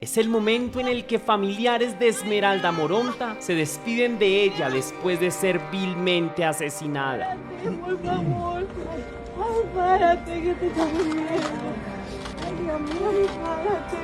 Es el momento en el que familiares de Esmeralda Moronta se despiden de ella después de ser vilmente asesinada. Por favor, ay, párate, que te está muriendo. Ay, Dios mío, párate.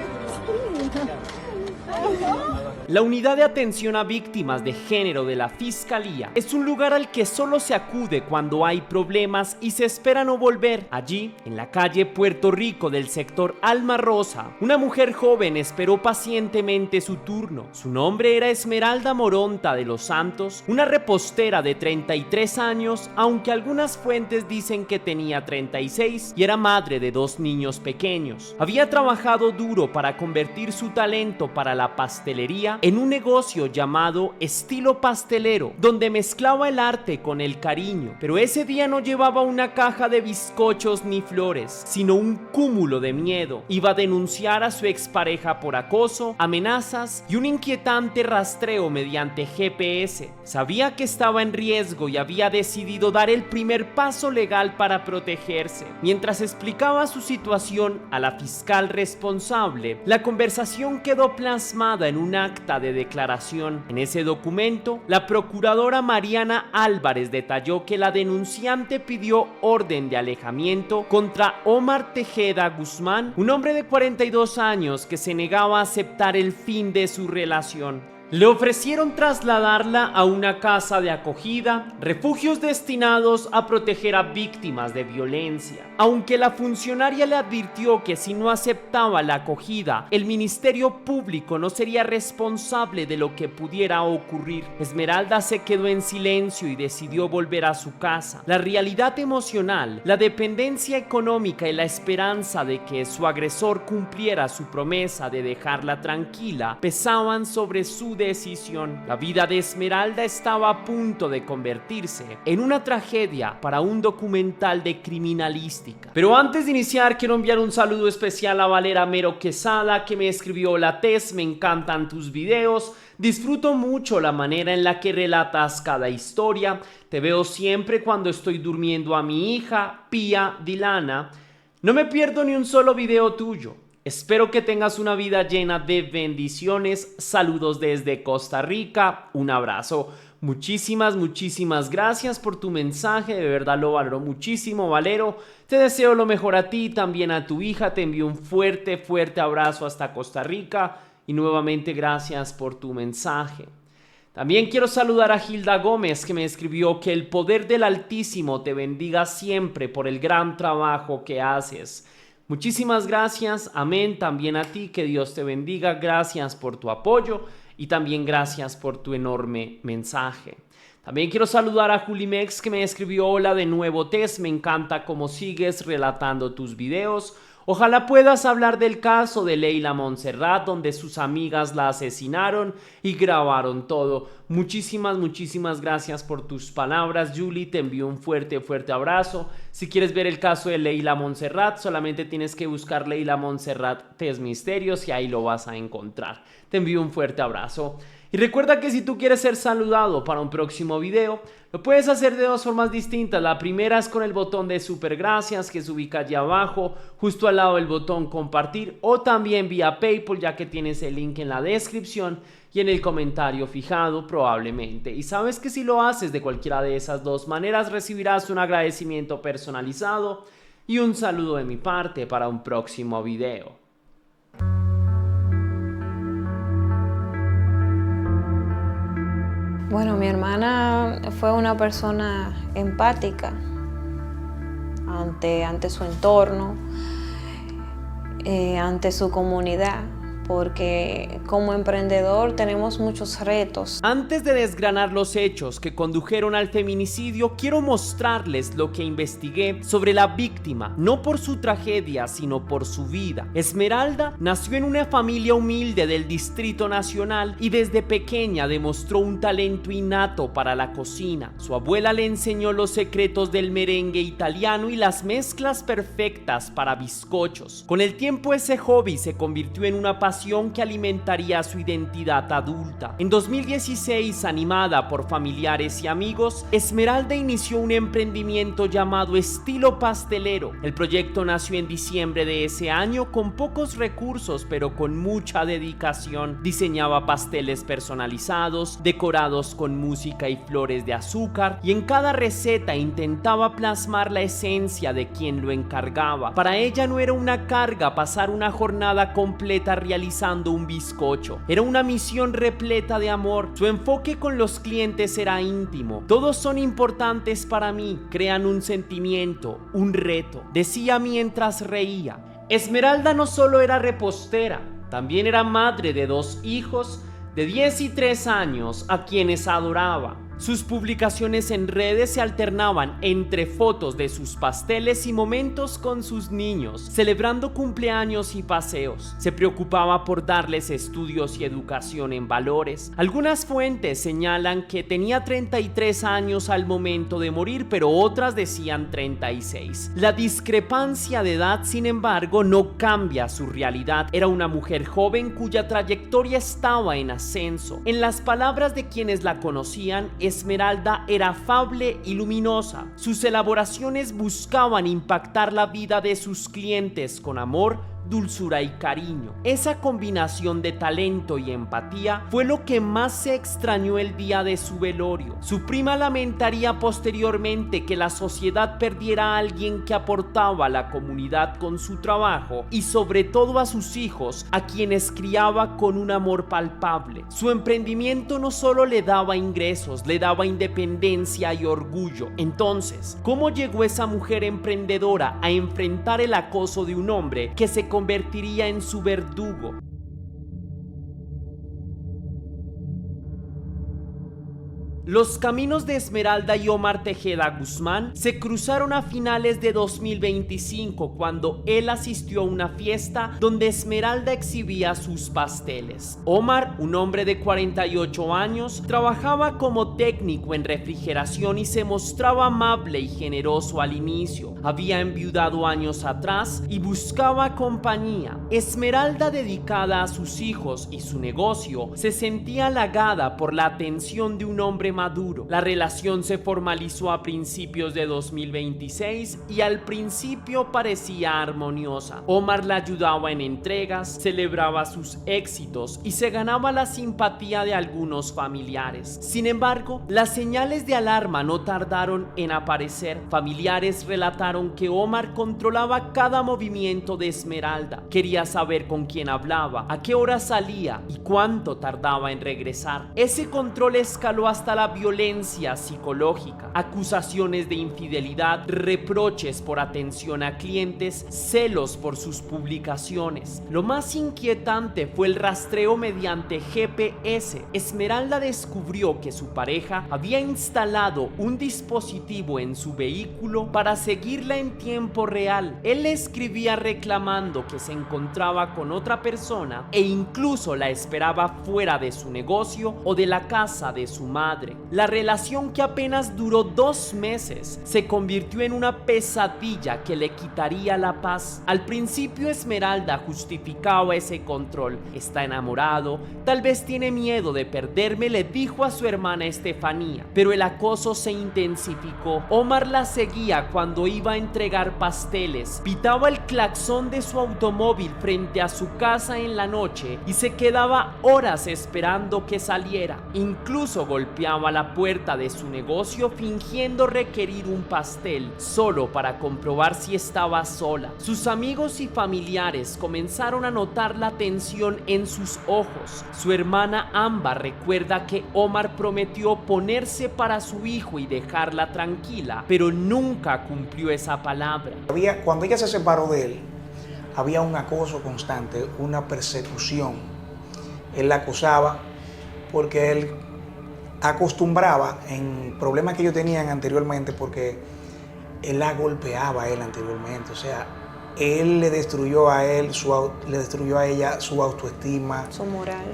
La Unidad de Atención a Víctimas de Género de la Fiscalía es un lugar al que solo se acude cuando hay problemas y se espera no volver. Allí, en la calle Puerto Rico del sector Alma Rosa, una mujer joven esperó pacientemente su turno. Su nombre era Esmeralda Moronta de los Santos, una repostera de 33 años, aunque algunas fuentes dicen que tenía 36 y era madre de 2 niños pequeños. Había trabajado duro para convertir su talento para la pastelería en un negocio llamado Estilo Pastelero, donde mezclaba el arte con el cariño. Pero ese día no llevaba una caja de bizcochos ni flores, sino un cúmulo de miedo. Iba a denunciar a su expareja por acoso, amenazas y un inquietante rastreo mediante GPS. Sabía que estaba en riesgo y había decidido dar el primer paso legal para protegerse. Mientras explicaba su situación a la fiscal responsable, la conversación quedó plasmada en un acta de declaración. En ese documento, la procuradora Mariana Álvarez detalló que la denunciante pidió orden de alejamiento contra Omar Tejeda Guzmán, un hombre de 42 años que se negaba a aceptar el fin de su relación. Le ofrecieron trasladarla a una casa de acogida, refugios destinados a proteger a víctimas de violencia. Aunque la funcionaria le advirtió que si no aceptaba la acogida, el Ministerio Público no sería responsable de lo que pudiera ocurrir, Esmeralda se quedó en silencio y decidió volver a su casa. La realidad emocional, la dependencia económica y la esperanza de que su agresor cumpliera su promesa de dejarla tranquila pesaban sobre su decisión. La vida de Esmeralda estaba a punto de convertirse en una tragedia para un documental de criminalística. Pero antes de iniciar, quiero enviar un saludo especial a Valera Mero Quesada, que me escribió: hola Tess, me encantan tus videos, disfruto mucho la manera en la que relatas cada historia, te veo siempre cuando estoy durmiendo a mi hija, Pía Dilana, no me pierdo ni un solo video tuyo. Espero que tengas una vida llena de bendiciones. Saludos desde Costa Rica. Un abrazo. Muchísimas gracias por tu mensaje. De verdad lo valoro muchísimo, Valero. Te deseo lo mejor a ti y también a tu hija. Te envío un fuerte abrazo hasta Costa Rica. Y nuevamente gracias por tu mensaje. También quiero saludar a Hilda Gómez, que me escribió: que el poder del Altísimo te bendiga siempre por el gran trabajo que haces. Muchísimas gracias, amén, también a ti, que Dios te bendiga, gracias por tu apoyo y también gracias por tu enorme mensaje. También quiero saludar a Julimex, que me escribió: hola de nuevo Tess, me encanta cómo sigues relatando tus videos. Ojalá puedas hablar del caso de Leila Montserrat, donde sus amigas la asesinaron y grabaron todo. Muchísimas gracias por tus palabras, Julie. Te envío un fuerte abrazo. Si quieres ver el caso de Leila Montserrat, solamente tienes que buscar Leila Montserrat Tess Misterios y ahí lo vas a encontrar. Te envío un fuerte abrazo. Y recuerda que si tú quieres ser saludado para un próximo video, lo puedes hacer de 2 formas distintas. La primera es con el botón de super gracias, que se ubica allá abajo, justo al lado del botón compartir, o también vía PayPal, ya que tienes el link en la descripción y en el comentario fijado probablemente. Y sabes que si lo haces de cualquiera de esas 2 maneras, recibirás un agradecimiento personalizado y un saludo de mi parte para un próximo video. Bueno, mi hermana fue una persona empática ante su entorno, ante su comunidad, porque como emprendedor tenemos muchos retos. Antes de desgranar los hechos que condujeron al feminicidio, quiero mostrarles lo que investigué sobre la víctima, no por su tragedia, sino por su vida. Esmeralda nació en una familia humilde del Distrito Nacional y desde pequeña demostró un talento innato para la cocina. Su abuela le enseñó los secretos del merengue italiano y las mezclas perfectas para bizcochos. Con el tiempo ese hobby se convirtió en una pasión frustración que alimentaría su identidad adulta. En 2016, animada por familiares y amigos, Esmeralda inició un emprendimiento llamado Estilo Pastelero. El proyecto nació en diciembre de ese año con pocos recursos, pero con mucha dedicación. Diseñaba pasteles personalizados, decorados con música y flores de azúcar, y en cada receta intentaba plasmar la esencia de quien lo encargaba. Para ella no era una carga pasar una jornada completa realizando un bizcocho. Era una misión repleta de amor. Su enfoque con los clientes era íntimo. Todos son importantes para mí, crean un sentimiento, un reto, decía mientras reía. Esmeralda no solo era repostera, también era madre de 2 hijos de 10 y 3 años a quienes adoraba. Sus publicaciones en redes se alternaban entre fotos de sus pasteles y momentos con sus niños, celebrando cumpleaños y paseos. Se preocupaba por darles estudios y educación en valores. Algunas fuentes señalan que tenía 33 años al momento de morir, pero otras decían 36. La discrepancia de edad, sin embargo, no cambia su realidad. Era una mujer joven cuya trayectoria estaba en ascenso. En las palabras de quienes la conocían, Esmeralda era afable y luminosa. Sus elaboraciones buscaban impactar la vida de sus clientes con amor, dulzura y cariño. Esa combinación de talento y empatía fue lo que más se extrañó el día de su velorio. Su prima lamentaría posteriormente que la sociedad perdiera a alguien que aportaba a la comunidad con su trabajo y sobre todo a sus hijos, a quienes criaba con un amor palpable. Su emprendimiento no solo le daba ingresos, le daba independencia y orgullo. Entonces, ¿cómo llegó esa mujer emprendedora a enfrentar el acoso de un hombre que se convertiría en su verdugo? Los caminos de Esmeralda y Omar Tejeda Guzmán se cruzaron a finales de 2025 cuando él asistió a una fiesta donde Esmeralda exhibía sus pasteles. Omar, un hombre de 48 años, trabajaba como técnico en refrigeración y se mostraba amable y generoso al inicio. Había enviudado años atrás y buscaba compañía. Esmeralda, dedicada a sus hijos y su negocio, se sentía halagada por la atención de un hombre maduro. La relación se formalizó a principios de 2026 y al principio parecía armoniosa. Omar la ayudaba en entregas, celebraba sus éxitos y se ganaba la simpatía de algunos familiares. Sin embargo, las señales de alarma no tardaron en aparecer. Familiares relataron que Omar controlaba cada movimiento de Esmeralda. Quería saber con quién hablaba, a qué hora salía y cuánto tardaba en regresar. Ese control escaló hasta la violencia psicológica, acusaciones de infidelidad, reproches por atención a clientes, celos por sus publicaciones. Lo más inquietante fue el rastreo mediante GPS. Esmeralda descubrió que su pareja había instalado un dispositivo en su vehículo para seguirla en tiempo real. Él le escribía reclamando que se encontraba con otra persona e incluso la esperaba fuera de su negocio o de la casa de su madre. La relación, que apenas duró 2 meses, se convirtió en una pesadilla que le quitaría la paz. Al principio Esmeralda justificaba ese control. Está enamorado, tal vez tiene miedo de perderme, le dijo a su hermana Estefanía. Pero el acoso se intensificó. Omar la seguía cuando iba a entregar pasteles, pitaba el claxon de su automóvil frente a su casa en la noche y se quedaba horas esperando que saliera. Incluso golpeaba la puerta de su negocio fingiendo requerir un pastel solo para comprobar si estaba sola. Sus amigos y familiares comenzaron a notar la tensión en sus ojos. Su hermana Ámbar recuerda que Omar prometió ponerse para su hijo y dejarla tranquila, pero nunca cumplió esa palabra. Cuando ella se separó de él, había un acoso constante, una persecución. Él la acosaba porque él acostumbraba en problemas que ellos tenían anteriormente, porque él la golpeaba a él anteriormente. O sea, él le destruyó a él, le destruyó a ella su autoestima,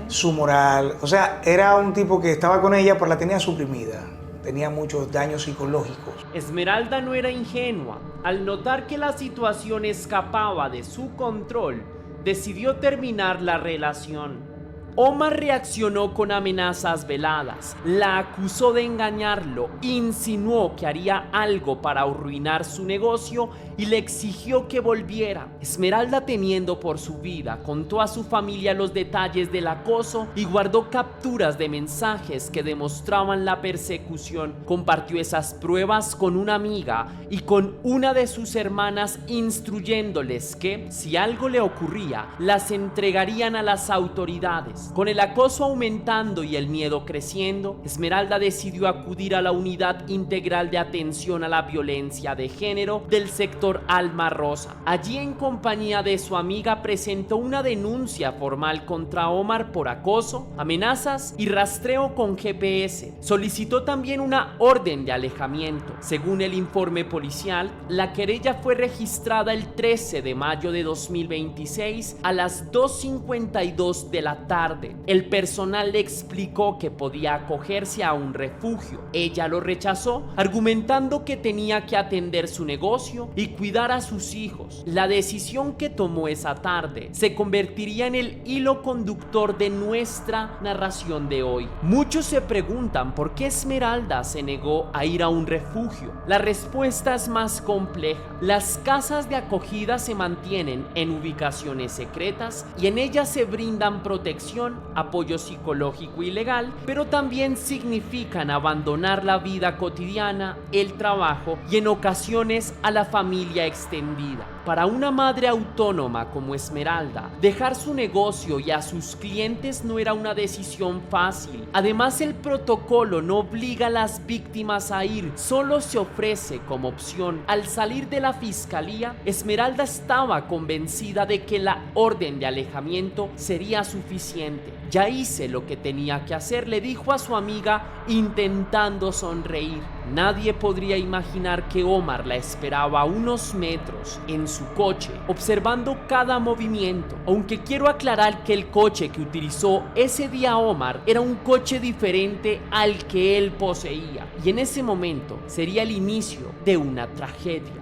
su moral. O sea, era un tipo que estaba con ella, pero la tenía suprimida. Tenía muchos daños psicológicos. Esmeralda no era ingenua. Al notar que la situación escapaba de su control, decidió terminar la relación. Omar reaccionó con amenazas veladas, la acusó de engañarlo, insinuó que haría algo para arruinar su negocio y le exigió que volviera. Esmeralda, temiendo por su vida, contó a su familia los detalles del acoso y guardó capturas de mensajes que demostraban la persecución. Compartió esas pruebas con una amiga y con una de sus hermanas, instruyéndoles que, si algo le ocurría, las entregarían a las autoridades. Con el acoso aumentando y el miedo creciendo, Esmeralda decidió acudir a la Unidad Integral de Atención a la Violencia de Género del sector Alma Rosa. Allí, en compañía de su amiga, presentó una denuncia formal contra Omar por acoso, amenazas y rastreo con GPS. Solicitó también una orden de alejamiento. Según el informe policial, la querella fue registrada el 13 de mayo de 2026 a las 2:52 de la tarde. El personal le explicó que podía acogerse a un refugio. Ella lo rechazó, argumentando que tenía que atender su negocio y cuidar a sus hijos. La decisión que tomó esa tarde se convertiría en el hilo conductor de nuestra narración de hoy. Muchos se preguntan por qué Esmeralda se negó a ir a un refugio. La respuesta es más compleja. Las casas de acogida se mantienen en ubicaciones secretas y en ellas se brindan protección, apoyo psicológico y legal, pero también significan abandonar la vida cotidiana, el trabajo y en ocasiones a la familia extendida. Para una madre autónoma como Esmeralda, dejar su negocio y a sus clientes no era una decisión fácil. Además, el protocolo no obliga a las víctimas a ir, solo se ofrece como opción. Al salir de la fiscalía, Esmeralda estaba convencida de que la orden de alejamiento sería suficiente. Ya hice lo que tenía que hacer, le dijo a su amiga, intentando sonreír. Nadie podría imaginar que Omar la esperaba a unos metros en su coche, observando cada movimiento. Aunque quiero aclarar que el coche que utilizó ese día Omar era un coche diferente al que él poseía, y en ese momento sería el inicio de una tragedia.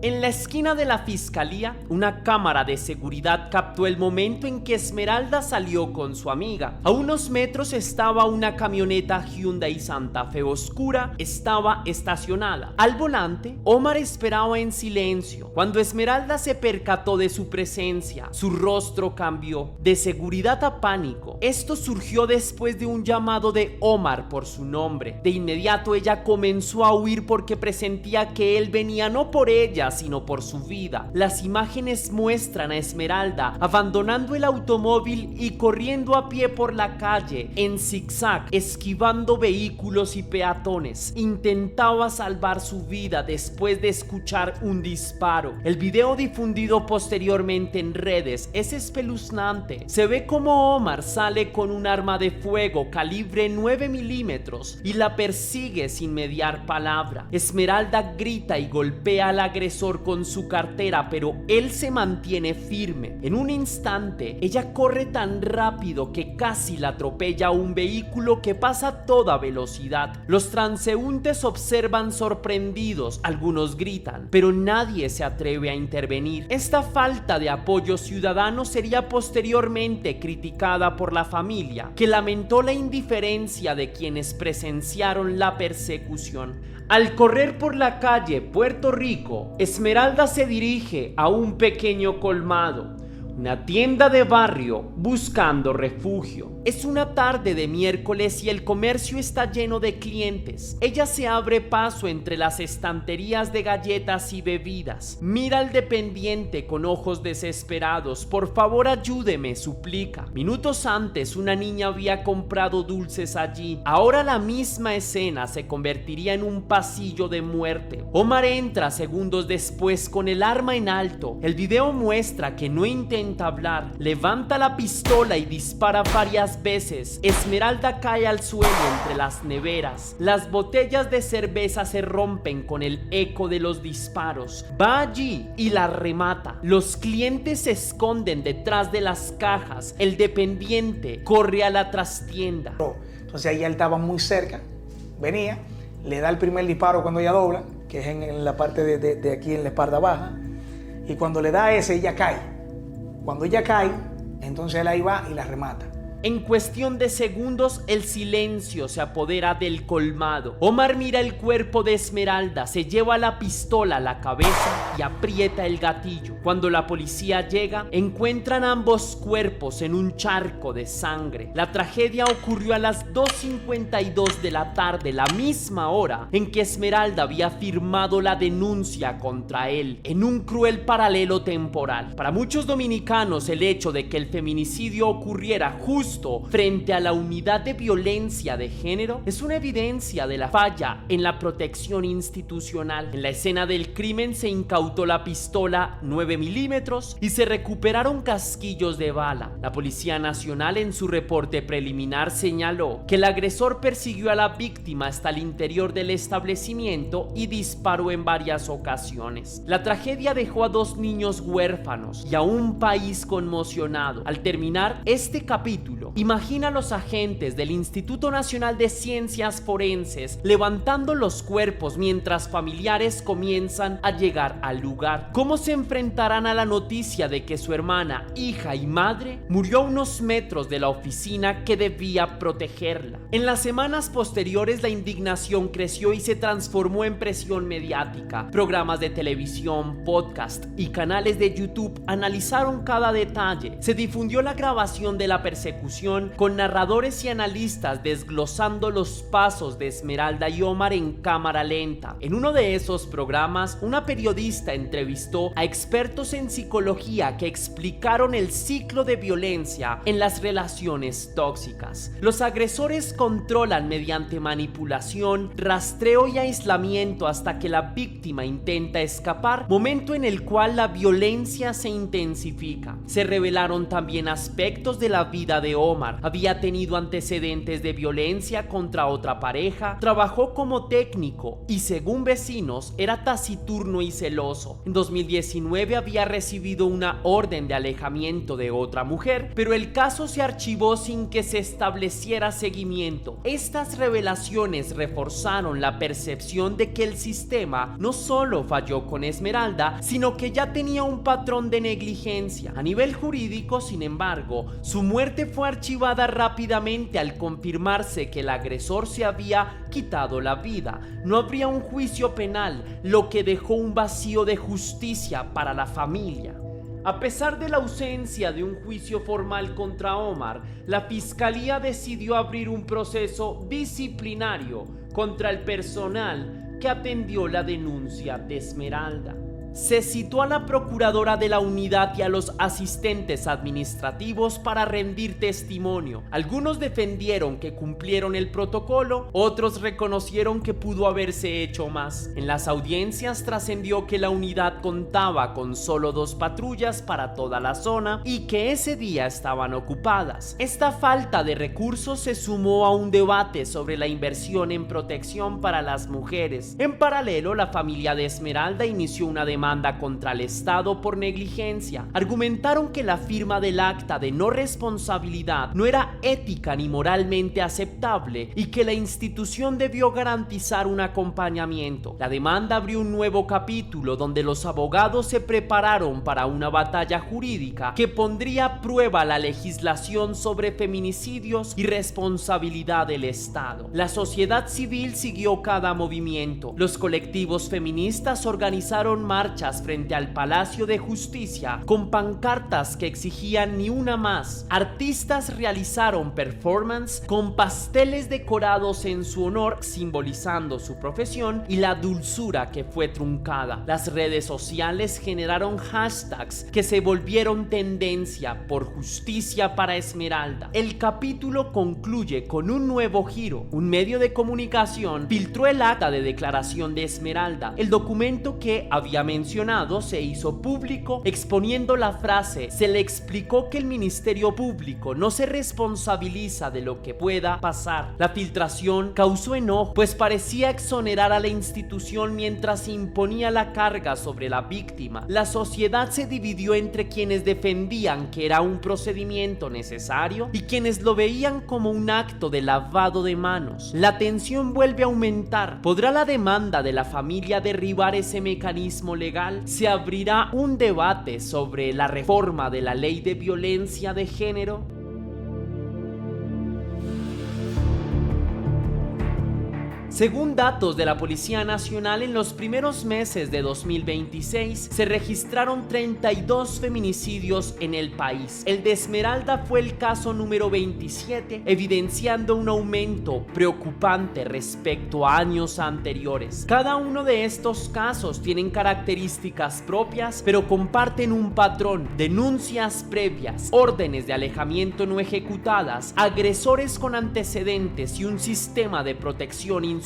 En la esquina de la fiscalía, una cámara de seguridad captó el momento en que Esmeralda salió con su amiga. A unos metros estaba una camioneta Hyundai Santa Fe oscura, estaba estacionada. Al volante, Omar esperaba en silencio. Cuando Esmeralda se percató de su presencia, su rostro cambió de seguridad a pánico. Esto surgió después de un llamado de Omar por su nombre. De inmediato ella comenzó a huir porque presentía que él venía no por ella, sino por su vida. Las imágenes muestran a Esmeralda abandonando el automóvil y corriendo a pie por la calle en zigzag, esquivando vehículos y peatones. Intentaba salvar su vida después de escuchar un disparo. El video difundido posteriormente en redes es espeluznante. Se ve como Omar sale con un arma de fuego calibre 9 milímetros y la persigue sin mediar palabra. Esmeralda grita y golpea al agresor con su cartera, pero él se mantiene firme. En un instante, ella corre tan rápido que casi la atropella un vehículo que pasa a toda velocidad. Los transeúntes observan sorprendidos, algunos gritan, pero nadie se atreve a intervenir. Esta falta de apoyo ciudadano sería posteriormente criticada por la familia, que lamentó la indiferencia de quienes presenciaron la persecución. Al correr por la calle Puerto Rico, Esmeralda se dirige a un pequeño colmado, una tienda de barrio, buscando refugio. Es una tarde de miércoles y el comercio está lleno de clientes. Ella se abre paso entre las estanterías de galletas y bebidas. Mira al dependiente con ojos desesperados. Por favor, ayúdeme, suplica. Minutos antes, una niña había comprado dulces allí. Ahora la misma escena se convertiría en un pasillo de muerte. Omar entra segundos después con el arma en alto. El video muestra que no intenta hablar. Levanta la pistola y dispara varias veces. Esmeralda cae al suelo entre las neveras. Las botellas de cerveza se rompen con el eco de los disparos. Va allí y la remata. Los clientes se esconden detrás de las cajas. El dependiente corre a la trastienda. Entonces ahí él estaba muy cerca, venía, le da el primer disparo cuando ella dobla, que es en la parte de aquí en la espalda baja, y cuando le da ese, ella cae. Cuando ella cae, entonces él ahí va y la remata. En cuestión de segundos, el silencio se apodera del colmado. Omar mira el cuerpo de Esmeralda, se lleva la pistola a la cabeza y aprieta el gatillo. Cuando la policía llega, encuentran ambos cuerpos en un charco de sangre. La tragedia ocurrió a las 2:52 de la tarde, la misma hora en que Esmeralda había firmado la denuncia contra él, en un cruel paralelo temporal. Para muchos dominicanos, el hecho de que el feminicidio ocurriera justo frente a la unidad de violencia de género es una evidencia de la falla en la protección institucional. En la escena del crimen se incautó la pistola 9 milímetros y se recuperaron casquillos de bala. La Policía Nacional en su reporte preliminar señaló que el agresor persiguió a la víctima hasta el interior del establecimiento y disparó en varias ocasiones. La tragedia dejó a 2 niños huérfanos y a un país conmocionado. Al terminar este capítulo, imagina a los agentes del Instituto Nacional de Ciencias Forenses levantando los cuerpos mientras familiares comienzan a llegar al lugar. ¿Cómo se enfrentarán a la noticia de que su hermana, hija y madre murió a unos metros de la oficina que debía protegerla? En las semanas posteriores, la indignación creció y se transformó en presión mediática. Programas de televisión, podcast y canales de YouTube analizaron cada detalle. Se difundió la grabación de la persecución con narradores y analistas desglosando los pasos de Esmeralda y Omar en cámara lenta. En uno de esos programas, una periodista entrevistó a expertos en psicología que explicaron el ciclo de violencia en las relaciones tóxicas. Los agresores controlan mediante manipulación, rastreo y aislamiento hasta que la víctima intenta escapar, momento en el cual la violencia se intensifica. Se revelaron también aspectos de la vida de Omar. Había tenido antecedentes de violencia contra otra pareja, trabajó como técnico y, según vecinos, era taciturno y celoso. En 2019 había recibido una orden de alejamiento de otra mujer, pero el caso se archivó sin que se estableciera seguimiento. Estas revelaciones reforzaron la percepción de que el sistema no solo falló con Esmeralda, sino que ya tenía un patrón de negligencia. A nivel jurídico, sin embargo, su muerte fue archivada rápidamente al confirmarse que el agresor se había quitado la vida. No habría un juicio penal, lo que dejó un vacío de justicia para la familia. A pesar de la ausencia de un juicio formal contra Omar, la fiscalía decidió abrir un proceso disciplinario contra el personal que atendió la denuncia de Esmeralda. Se citó a la procuradora de la unidad y a los asistentes administrativos para rendir testimonio. Algunos defendieron que cumplieron el protocolo, otros reconocieron que pudo haberse hecho más. En las audiencias trascendió que la unidad contaba con solo 2 patrullas para toda la zona y que ese día estaban ocupadas. Esta falta de recursos se sumó a un debate sobre la inversión en protección para las mujeres. En paralelo, la familia de Esmeralda inició una demanda contra el Estado por negligencia. Argumentaron que la firma del acta de no responsabilidad no era ética ni moralmente aceptable y que la institución debió garantizar un acompañamiento. La demanda abrió un nuevo capítulo donde los abogados se prepararon para una batalla jurídica que pondría a prueba la legislación sobre feminicidios y responsabilidad del Estado. La sociedad civil siguió cada movimiento. Los colectivos feministas organizaron marchas frente al Palacio de Justicia con pancartas que exigían ni una más. Artistas realizaron performance con pasteles decorados en su honor, simbolizando su profesión y la dulzura que fue truncada. Las redes sociales generaron hashtags que se volvieron tendencia por justicia para Esmeralda. El capítulo concluye con un nuevo giro. Un medio de comunicación filtró el acta de declaración de Esmeralda, el documento que había mencionado mencionado se hizo público exponiendo la frase: se le explicó que el Ministerio Público no se responsabiliza de lo que pueda pasar. La filtración causó enojo, pues parecía exonerar a la institución mientras imponía la carga sobre la víctima. La sociedad se dividió entre quienes defendían que era un procedimiento necesario y quienes lo veían como un acto de lavado de manos. La tensión vuelve a aumentar. ¿Podrá la demanda de la familia derribar ese mecanismo legal? ¿Se abrirá un debate sobre la reforma de la ley de violencia de género? Según datos de la Policía Nacional, en los primeros meses de 2026 se registraron 32 feminicidios en el país. El de Esmeralda fue el caso número 27, evidenciando un aumento preocupante respecto a años anteriores. Cada uno de estos casos tienen características propias, pero comparten un patrón: denuncias previas, órdenes de alejamiento no ejecutadas, agresores con antecedentes y un sistema de protección insuficiente.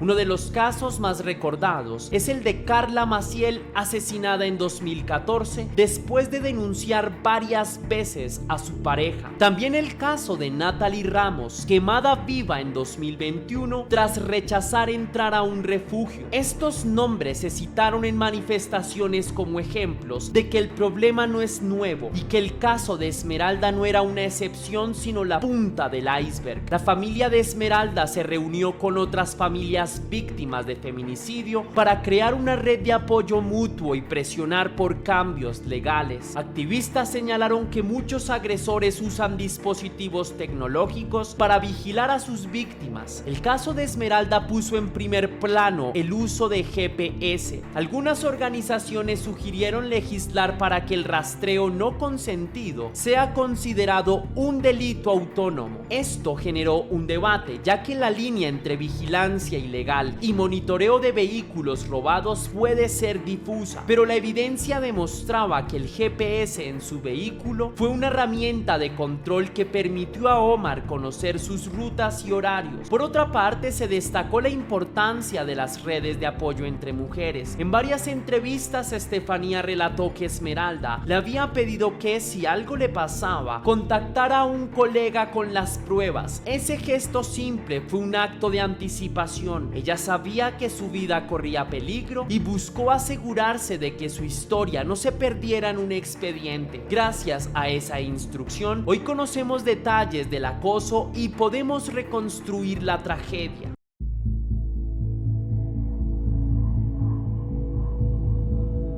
Uno de los casos más recordados es el de Carla Maciel, asesinada en 2014 después de denunciar varias veces a su pareja. También el caso de Natalie Ramos, quemada viva en 2021 tras rechazar entrar a un refugio. Estos nombres se citaron en manifestaciones como ejemplos de que el problema no es nuevo y que el caso de Esmeralda no era una excepción sino la punta del iceberg. La familia de Esmeralda se reunió con otras familias víctimas de feminicidio para crear una red de apoyo mutuo y presionar por cambios legales. Activistas señalaron que muchos agresores usan dispositivos tecnológicos para vigilar a sus víctimas. El caso de Esmeralda puso en primer plano el uso de GPS. Algunas organizaciones sugirieron legislar para que el rastreo no consentido sea considerado un delito autónomo. Esto generó un debate, ya que la línea entre vigilancia ilegal y monitoreo de vehículos robados puede ser difusa, pero la evidencia demostraba que el GPS en su vehículo fue una herramienta de control que permitió a Omar conocer sus rutas y horarios. Por otra parte, se destacó la importancia de las redes de apoyo entre mujeres. En varias entrevistas, Estefanía relató que Esmeralda le había pedido que, si algo le pasaba, contactara a un colega con las pruebas. Ese gesto simple fue un acto de anticipación. Ella sabía que su vida corría peligro y buscó asegurarse de que su historia no se perdiera en un expediente. Gracias a esa instrucción, hoy conocemos detalles del acoso y podemos reconstruir la tragedia.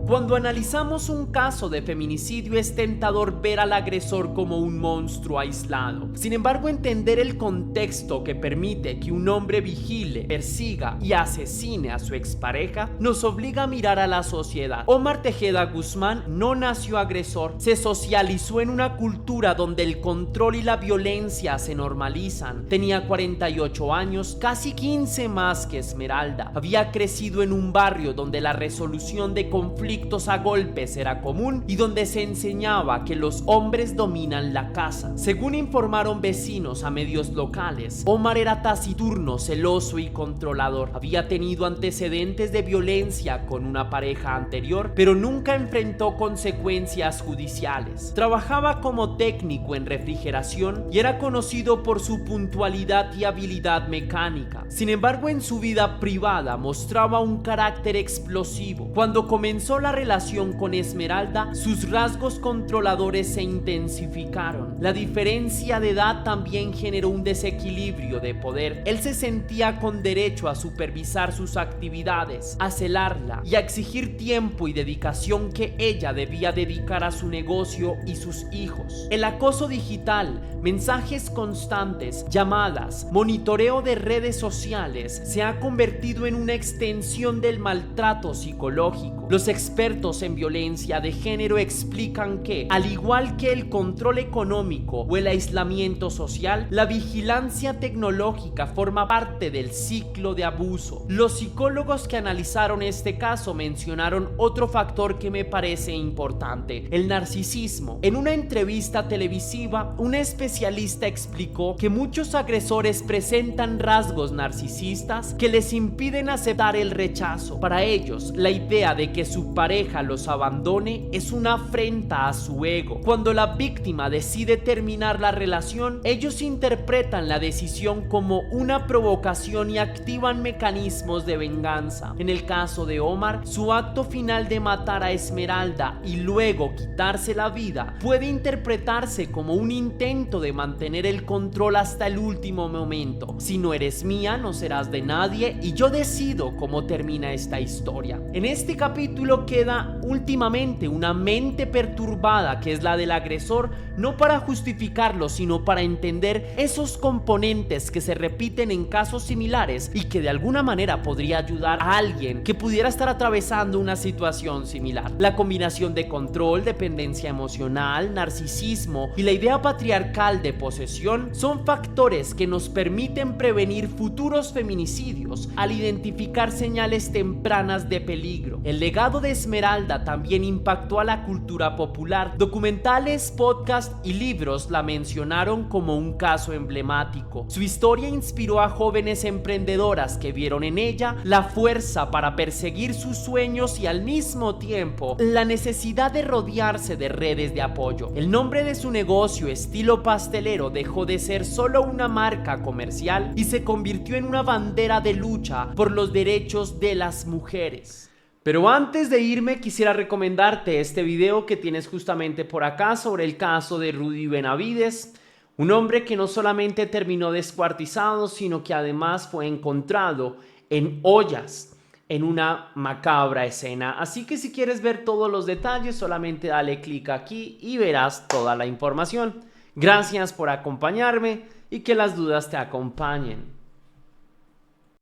Cuando analizamos un caso de feminicidio es tentador ver al agresor como un monstruo aislado. Sin embargo, entender el contexto que permite que un hombre vigile, persiga y asesine a su expareja nos obliga a mirar a la sociedad. Omar Tejeda Guzmán no nació agresor, se socializó en una cultura donde el control y la violencia se normalizan. Tenía 48 años, casi 15 más que Esmeralda. Había crecido en un barrio donde la resolución de conflictos a golpes era común y donde se enseñaba que los hombres dominan la casa. Según informaron vecinos a medios locales, Omar era taciturno, celoso y controlador. Había tenido antecedentes de violencia con una pareja anterior, pero nunca enfrentó consecuencias judiciales. Trabajaba como técnico en refrigeración y era conocido por su puntualidad y habilidad mecánica. Sin embargo, en su vida privada mostraba un carácter explosivo. Cuando comenzó la relación con Esmeralda, sus rasgos controladores se intensificaron. La diferencia de edad también generó un desequilibrio de poder. Él se sentía con derecho a supervisar sus actividades, a celarla y a exigir tiempo y dedicación que ella debía dedicar a su negocio y sus hijos. El acoso digital, mensajes constantes, llamadas, monitoreo de redes sociales se ha convertido en una extensión del maltrato psicológico. Los expertos en violencia de género explican que, al igual que el control económico o el aislamiento social, la vigilancia tecnológica forma parte del ciclo de abuso. Los psicólogos que analizaron este caso mencionaron otro factor que me parece importante: el narcisismo. En una entrevista televisiva, un especialista explicó que muchos agresores presentan rasgos narcisistas que les impiden aceptar el rechazo. Para ellos, la idea de que que su pareja los abandone es una afrenta a su ego. Cuando la víctima decide terminar la relación, ellos interpretan la decisión como una provocación y activan mecanismos de venganza. En el caso de Omar, su acto final de matar a Esmeralda y luego quitarse la vida puede interpretarse como un intento de mantener el control hasta el último momento. Si no eres mía, no serás de nadie y yo decido cómo termina esta historia. En este capítulo queda últimamente una mente perturbada, que es la del agresor, no para justificarlo, sino para entender esos componentes que se repiten en casos similares y que de alguna manera podría ayudar a alguien que pudiera estar atravesando una situación similar. La combinación de control, dependencia emocional, narcisismo y la idea patriarcal de posesión son factores que nos permiten prevenir futuros feminicidios al identificar señales tempranas de peligro. El legado de Esmeralda también impactó a la cultura popular. Documentales, podcasts y libros la mencionaron como un caso emblemático. Su historia inspiró a jóvenes emprendedoras que vieron en ella la fuerza para perseguir sus sueños y al mismo tiempo la necesidad de rodearse de redes de apoyo. El nombre de su negocio, Estilo Pastelero, dejó de ser solo una marca comercial y se convirtió en una bandera de lucha por los derechos de las mujeres. Pero antes de irme, quisiera recomendarte este video que tienes justamente por acá sobre el caso de Rudy Benavides, un hombre que no solamente terminó descuartizado, sino que además fue encontrado en ollas en una macabra escena. Así que si quieres ver todos los detalles, solamente dale clic aquí y verás toda la información. Gracias por acompañarme y que las dudas te acompañen.